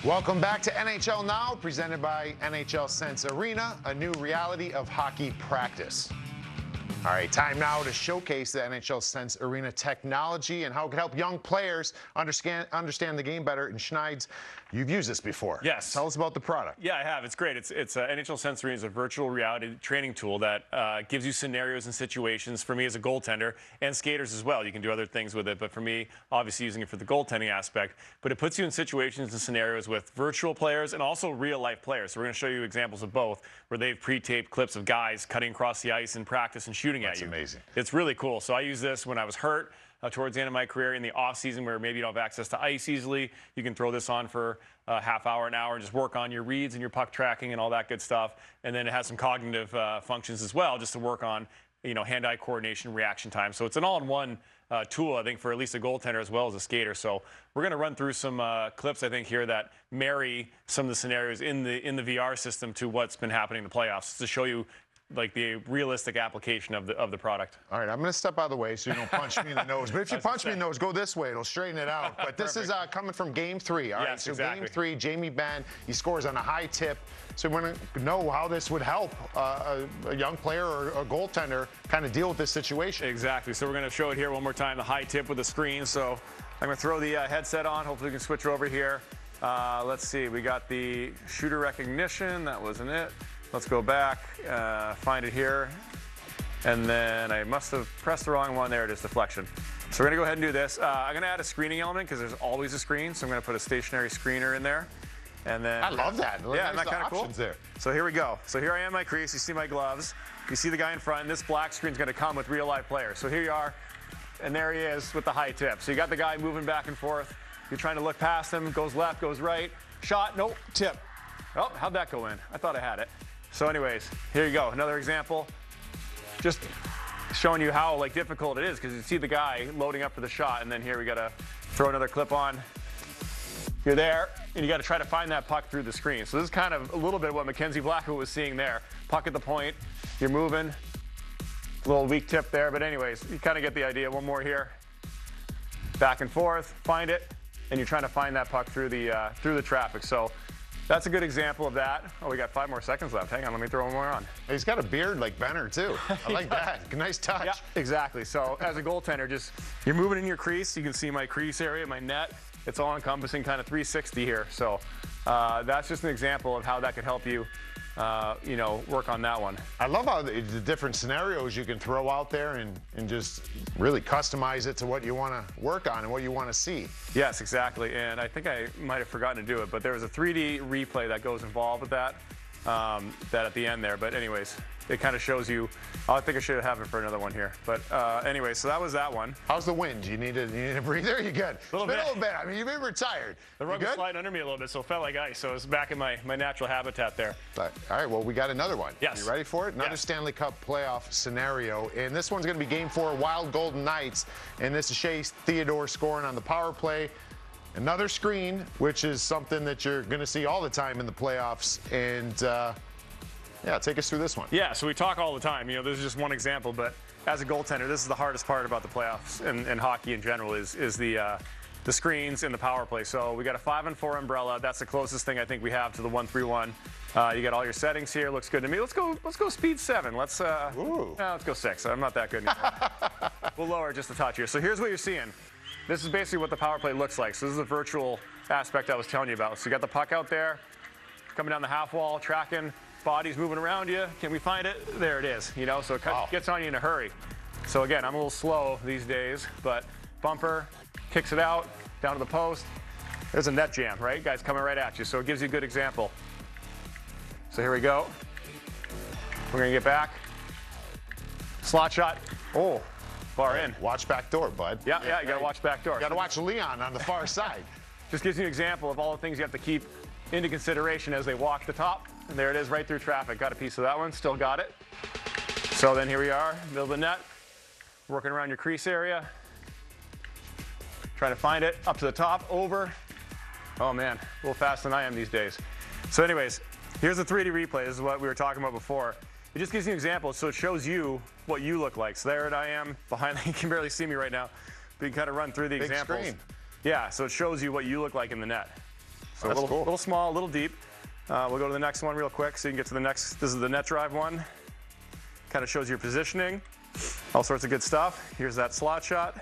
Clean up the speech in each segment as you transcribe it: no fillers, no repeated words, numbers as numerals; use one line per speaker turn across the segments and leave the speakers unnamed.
Welcome back to NHL Now, presented by NHL Sense Arena, a new reality of hockey practice. All right, time now to showcase the NHL Sense Arena technology and how it can help young players understand the game better. And Schneider, you've used this before.
Yes.
Tell us about the product.
Yeah, I have. It's great. It's NHL Sense Arena is a virtual reality training tool that gives you scenarios and situations for me as a goaltender and skaters as well. You can do other things with it, but for me, obviously using it for the goaltending aspect. But it puts you in situations and scenarios with virtual players and also real-life players. So we're going to show you examples of both, where they've pre-taped clips of guys cutting across the ice in practice and shooting at you.
That's amazing.
It's really cool. So I use this when I was hurt towards the end of my career in the off season where maybe you don't have access to ice easily. You can throw this on for a half hour, an hour, and just work on your reads and your puck tracking and all that good stuff. And then it has some cognitive functions as well, just to work on, hand-eye coordination, reaction time. So it's an all-in-one tool, I think, for at least a goaltender as well as a skater. So we're going to run through some clips, I think, here that marry some of the scenarios in the VR system to what's been happening in the playoffs to show you like the realistic application of the product.
All right, I'm going to step out of the way so you don't punch me in the nose. But if you punch me in the nose, go this way. It'll straighten it out. But this is coming from Game 3. All right, so
exactly.
Game 3, Jamie Benn, he scores on a high tip. So we want to know how this would help a young player or a goaltender kind of deal with this situation.
Exactly. So we're going to show it here one more time, the high tip with the screen. So I'm going to throw the headset on. Hopefully we can switch over here. Let's see. We got the shooter recognition. That wasn't it. Let's go back, find it here, and then I must have pressed the wrong one. There it is, deflection. So we're going to go ahead and do this. I'm going to add a screening element because there's always a screen, so I'm going to put a stationary screener in there. And then
I love that.
Yeah, isn't that kind of cool?
There.
So here we go. So here I am in my crease. You see my gloves. You see the guy in front, and this black screen is going to come with real-life players. So here you are, and there he is with the high tip. So you got the guy moving back and forth. You're trying to look past him. Goes left, goes right. Shot, nope, tip. Oh, how'd that go in? I thought I had it. So anyways, here you go. Another example. Just showing you how difficult it is because you see the guy loading up for the shot, and then here we got to throw another clip on. You're there, and you got to try to find that puck through the screen. So this is kind of a little bit what Mackenzie Blackwood was seeing there. Puck at the point, you're moving. A little weak tip there, but anyways, you kind of get the idea. One more here. Back and forth, find it, and you're trying to find that puck through the traffic. So that's a good example of that. Oh, we got 5 more seconds left. Hang on, let me throw one more on.
He's got a beard like Benner, too. I like that. Nice touch.
Yeah, exactly. So as a goaltender, you're moving in your crease. You can see my crease area, my net. It's all encompassing kind of 360 here. So that's just an example of how that could help you, work on that one.
I love how the different scenarios you can throw out there and just really customize it to what you want to work on and what you want to see.
Yes, exactly. And I think I might have forgotten to do it, but there was a 3D replay that goes involved with that, that at the end there. But anyways, it kind of shows you. I think I should have it for another one here. But anyway, so that was that one.
How's the wind? You need a breather? You good?
A little bit.
I mean, you've been retired.
The rug was sliding under me a little bit, so it felt like ice. So it's back in my natural habitat there.
All right, well, we got another one.
Yes.
You ready for it? Another Stanley Cup playoff scenario. And this one's going to be Game 4, Wild Golden Knights. And this is Shea Theodore scoring on the power play. Another screen, which is something that you're going to see all the time in the playoffs. And yeah, take us through this one.
Yeah, so we talk all the time. This is just one example, but as a goaltender, this is the hardest part about the playoffs and hockey in general is the screens and the power play. So we got a 5-on-4 umbrella. That's the closest thing I think we have to the 1-3-1. You got all your settings here. Looks good to me. Let's go speed 7. Let's go 6. I'm not that good anymore. We'll lower just a touch here. So here's what you're seeing. This is basically what the power play looks like. So this is the virtual aspect I was telling you about. So you got the puck out there, coming down the half wall, tracking. Body's moving around you. Can we find it? There it is. So it gets on you in a hurry. So again, I'm a little slow these days, but bumper kicks it out down to the post. There's a net jam, right? Guys coming right at you. So it gives you a good example. So here we go. We're gonna get back. Slot shot. Oh, far in.
Watch back door, bud.
Yeah, you gotta watch back door.
You gotta watch Leon on the far side.
Just gives you an example of all the things you have to keep into consideration as they walk the top. And there it is, right through traffic. Got a piece of that one, still got it. So then here we are, middle of the net, working around your crease area. Trying to find it, up to the top, over. Oh man, a little faster than I am these days. So anyways, here's the 3D replay. This is what we were talking about before. It just gives you an example, so it shows you what you look like. So there I am, behind, you can barely see me right now, but you can kind of run through the examples.
Screen.
Yeah, so it shows you what you look like in the net. So
That's
a little,
cool.
little small, a little deep. We'll go to the next one real quick so you can get to the next. This is the net drive one. Kind of shows your positioning, all sorts of good stuff. Here's that slot shot.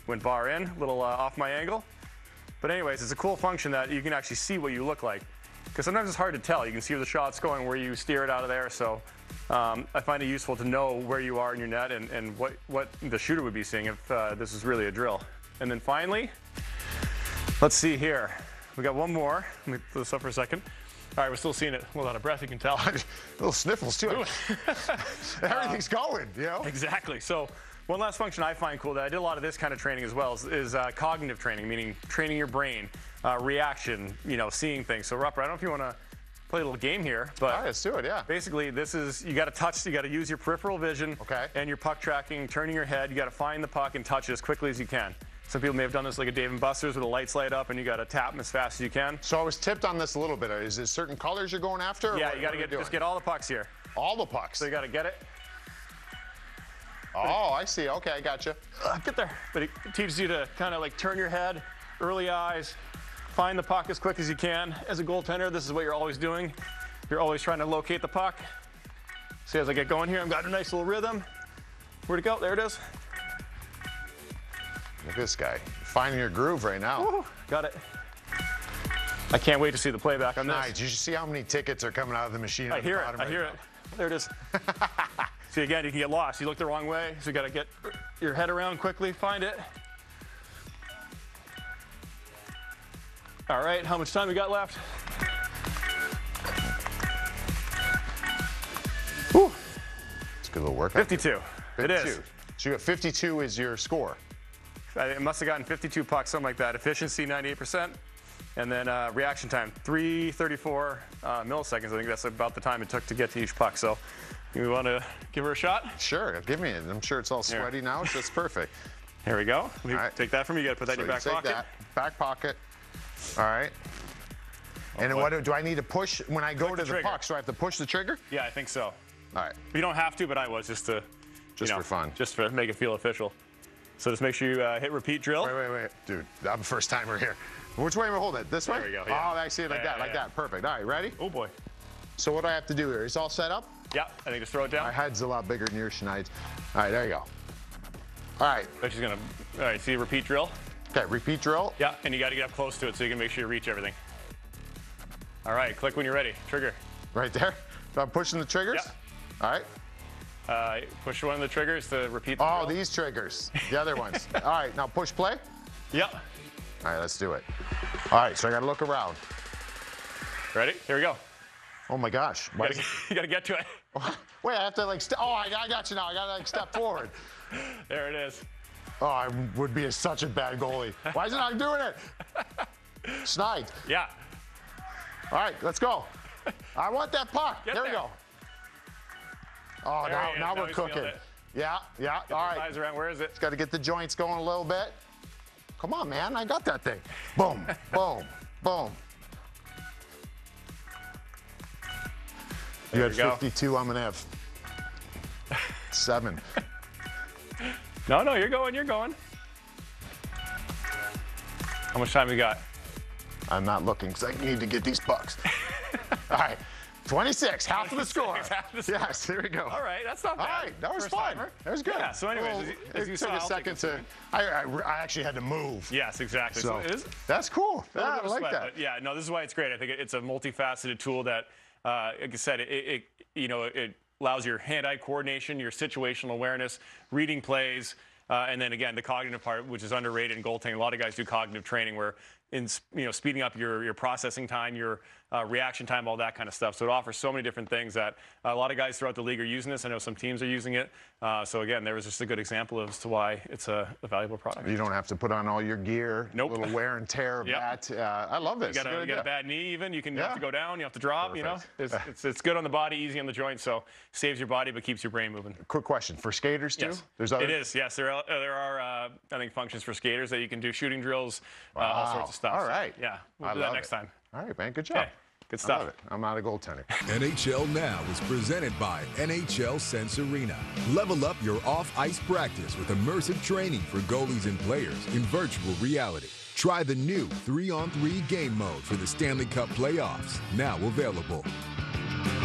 Went bar in, a little off my angle. But anyways, it's a cool function that you can actually see what you look like. Because sometimes it's hard to tell. You can see where the shot's going, where you steer it out of there. So I find it useful to know where you are in your net and what the shooter would be seeing if this is really a drill. And then finally, let's see here. We got one more. Let me put this up for a second. All right, we're still seeing it. A little out of breath, you can tell.
Little sniffles, too. Everything's going, you know?
Exactly. So one last function I find cool that I did a lot of this kind of training as well is cognitive training, meaning training your brain, reaction, you know, seeing things. So, Rupp, I don't know if you want to play a little game here, but
All right, let's do it, yeah.
basically this is, you got to touch, you got to use your peripheral vision and your puck tracking, turning your head. You got to find the puck and touch it as quickly as you can. Some people may have done this like a Dave & Buster's where the lights light up and you got to tap them as fast as you can.
So I was tipped on this a little bit. Is it certain colors you're going after?
Yeah, you got to just get all the pucks here.
All the pucks?
So you got to get it.
Oh, I see. Okay, I got you.
Get there. But it teaches you to kind of like turn your head, early eyes, find the puck as quick as you can. As a goaltender, this is what you're always doing. You're always trying to locate the puck. See, as I get going here, I've got a nice little rhythm. Where'd it go? There it is.
Look at this guy. Finding your groove right now.
Woo, got it. I can't wait to see the playback on this.
Nice. You should see how many tickets are coming out of the machine.
I hear it. I hear it. There it is. See, again, you can get lost. You look the wrong way, so you got to get your head around quickly, find it. All right, how much time we got left? Whew.
It's a good little workout.
52.
52.
It is.
So you got 52 is your score.
I must have gotten 52 pucks, something like that. Efficiency, 98%. And then reaction time, 334 milliseconds. I think that's about the time it took to get to each puck. So you want to give her a shot?
Sure, give me it. I'm sure it's all sweaty now, so it's perfect.
Here we go. Let me
right.
take that from you. You got to put that in your back pocket.
That. Back pocket. All right. And then what do I need to push when I go to the puck? So I have to push the trigger?
Yeah, I think so.
All right.
You don't have to, but I was just to,
for fun.
Just to make it feel official. So just make sure you hit repeat drill.
Wait. Dude, I'm a first timer here. Which way am I holding it? This way?
There we go. Yeah.
Oh, I see it like that. Perfect. All right, ready?
Oh, boy.
So what do I have to do here? Is it all set up?
Yeah, I think just throw it down.
My head's a lot bigger than yours, Schneider. All right, there you go. All right.
But she's going to, all right, see repeat drill?
Okay, repeat drill.
Yeah, and you got to get up close to it so you can make sure you reach everything. All right, click when you're ready. Trigger.
Right there. So I'm pushing the triggers?
Yeah.
All right.
Push one of the triggers to repeat the drill.
These triggers. The other ones. All right, now push play.
Yep.
All right, let's do it. All right, so I got to look around.
Ready? Here we go.
Oh, my gosh.
You got to get to it.
Wait, I have to, like, I got you now. I got to, like, step forward.
There it is.
Oh, I would be such a bad goalie. Why is it not doing it? Snide.
Yeah.
All right, let's go. I want that puck. There we go. Oh, now we're cooking. Yeah.
Get
All right.
eyes around. Where is it?
It's got to get the joints going a little bit. Come on, man. I got that thing. Boom, boom, boom. You had 52. I'm going to have 7.
No, you're going. How much time we got?
I'm not looking because I need to get these pucks. All right. 26, half of the score. Yes, here we go.
All right, that's not bad.
All right, that was fun. That was good.
Yeah, so anyways, as you saw,
took a second to, I actually had to move.
Yes, exactly. So it is.
That's cool. Yeah, I like that.
But yeah, no, this is why it's great. I think it's a multifaceted tool that, like I said, it allows your hand-eye coordination, your situational awareness, reading plays, and then again, the cognitive part, which is underrated in goaltending. A lot of guys do cognitive training where speeding up your processing time, your reaction time, all that kind of stuff. So it offers so many different things that a lot of guys throughout the league are using this. I know some teams are using it. So again, there was just a good example as to why it's a valuable product.
You don't have to put on all your gear.
Nope.
A little wear and tear of that. I love this.
You got a bad knee even. You have to go down. You have to drop. Perfect. You know, it's good on the body, easy on the joints. So saves your body but keeps your brain moving.
Quick question for skaters too.
Yes.
There's other.
It is. Yes, there are I think functions for skaters that you can do shooting drills, all sorts of stuff.
All right.
So, yeah, we'll do that next time.
All right, man. Good job.
Okay. Good stuff.
I love it. I'm not a goaltender.
NHL Now is presented by NHL Sense Arena. Level up your off-ice practice with immersive training for goalies and players in virtual reality. Try the new 3-on-3 game mode for the Stanley Cup playoffs, now available.